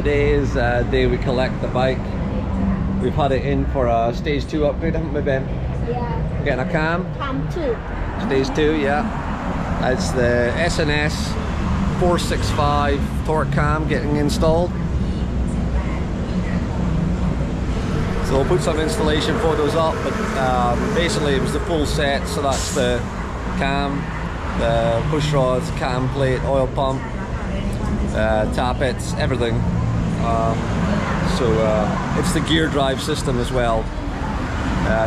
today is the day we collect the bike. We've had it in for a stage 2 upgrade, haven't we, Ben? Yeah. We're getting a cam. Cam 2. Stage 2, yeah. It's the S&S 465 torque cam getting installed. So we'll put some installation photos up, but basically it was the full set. So that's the cam, the push rods, cam plate, oil pump, tappets, everything. It's the gear drive system as well,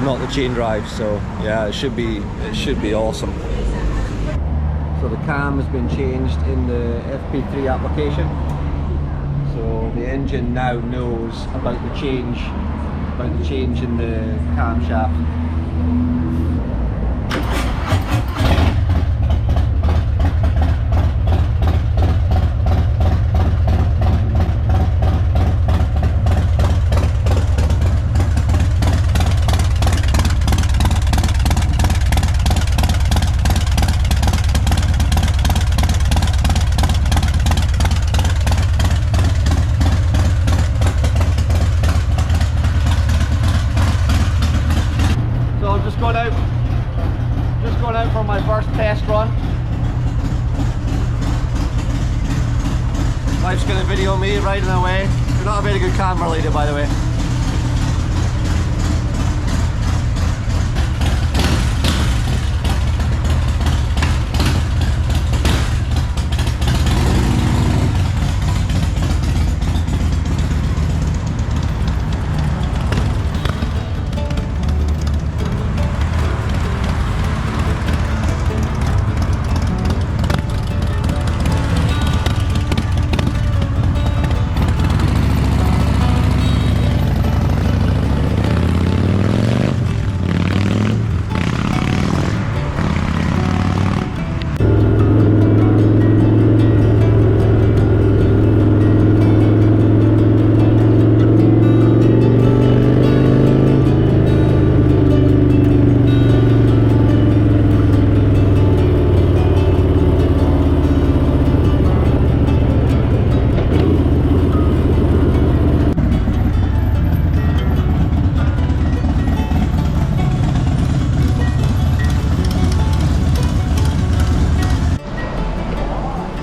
not the chain drive. So yeah, it should be awesome. So the cam has been changed in the FP3 application. So the engine now knows about the change in the camshaft. Just going out for my first test run. Wife's gonna video me riding away. You're not a very good camera lady, by the way.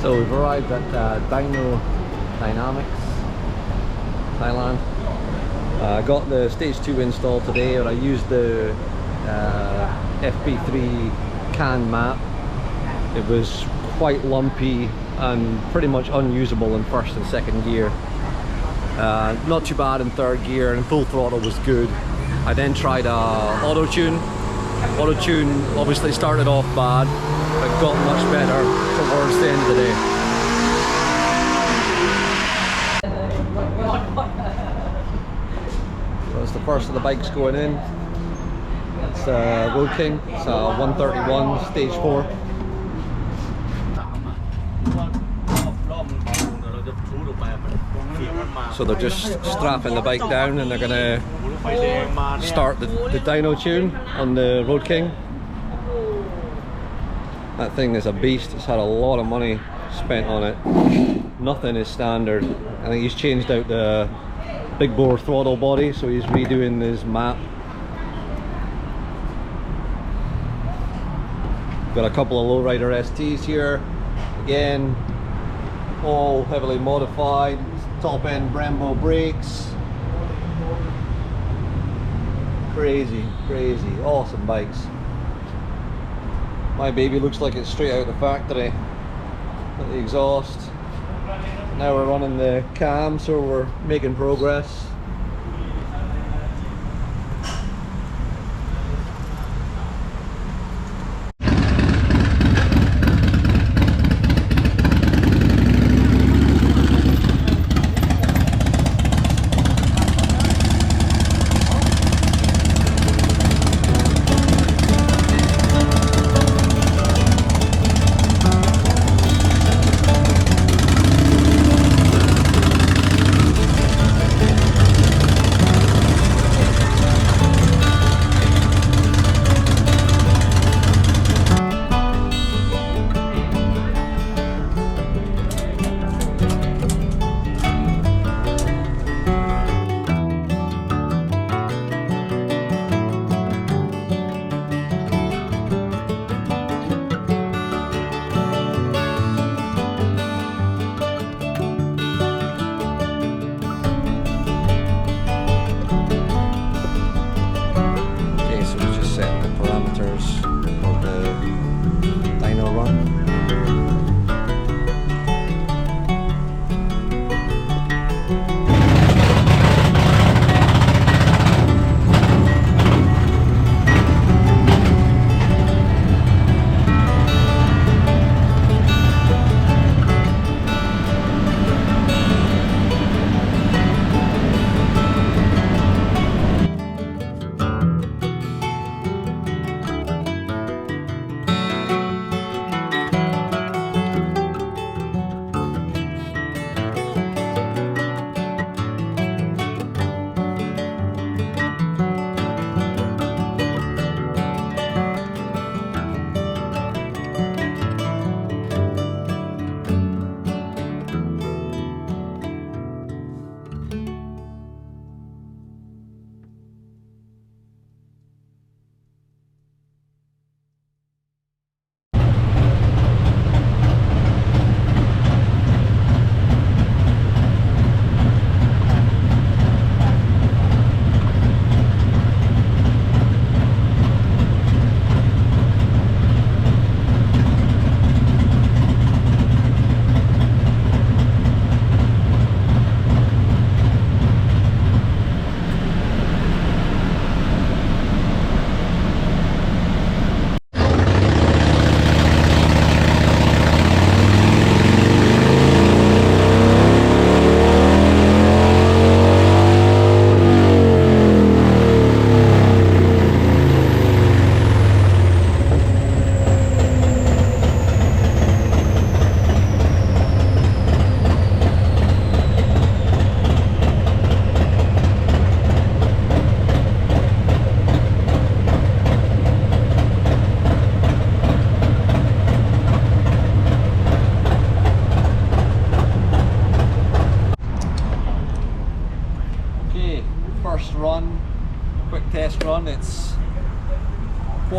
So we've arrived at Dyno Dynamics, Thailand. I got the stage 2 installed today, and I used the FP3 CAN map. It was quite lumpy and pretty much unusable in first and second gear. Not too bad in third gear, and full throttle was good. I then tried auto tune. Auto tune obviously started off bad, but got much better towards the end of the day. So it's the first of the bikes going in. It's Road King. It's a 131 stage 4. So they're just strapping the bike down, and they're gonna start the dyno tune on the Road King. That thing is a beast. It's had a lot of money spent on it. Nothing is standard. I think he's changed out the big bore throttle body, so he's redoing his map. Got a couple of lowrider STs here. Again, all heavily modified. Top end Brembo brakes. Crazy, awesome bikes. My baby looks like it's straight out of the factory. Got the exhaust. Now we're running the cam, so we're making progress.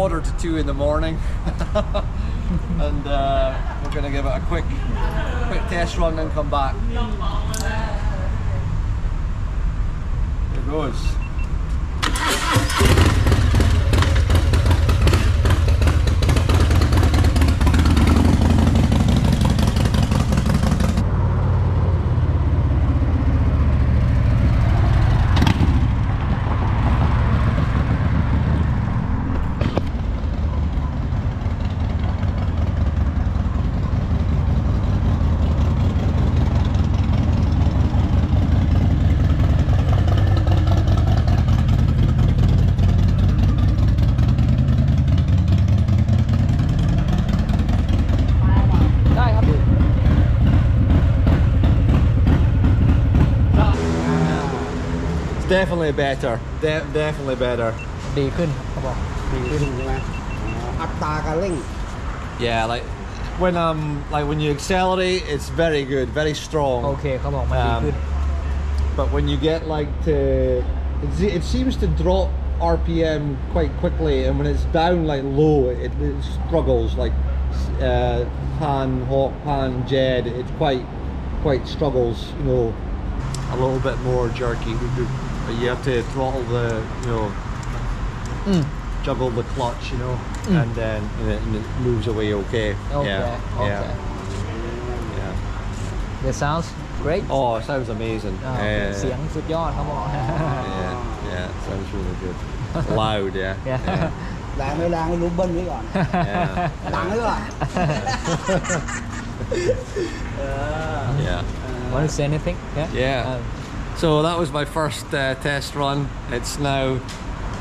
quarter to 2 in the morning. And we're going to give it a quick test run and come back. Here goes. Definitely better. Definitely better. ดีขึ้นเขาบอกดีขึ้น ใช่ไหมอัตราการเร่ง Yeah, when you accelerate, it's very good, very strong. โอเคเขาบอกมันดีขึ้น But when you get it seems to drop RPM quite quickly, and when it's down low, it struggles. Pan, hawk, pan, jed, it quite struggles. You know, a little bit more jerky. But you have to throttle juggle the clutch, and then it moves away okay. Okay, okay. Yeah. That sounds great. Oh, it sounds amazing. เสียงสุดยอดเขาบอก Yeah, it sounds really good. Loud, yeah. Yeah. แรงไม่แรงไม่รู้เบิ้ลไว้ก่อน Yeah. หลังไว้ก่อน Yeah. Want to say anything? Yeah. So that was my first test run. It's now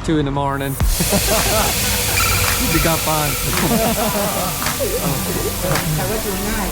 2 in the morning. You got fun. แต่ว่าจูงง่าย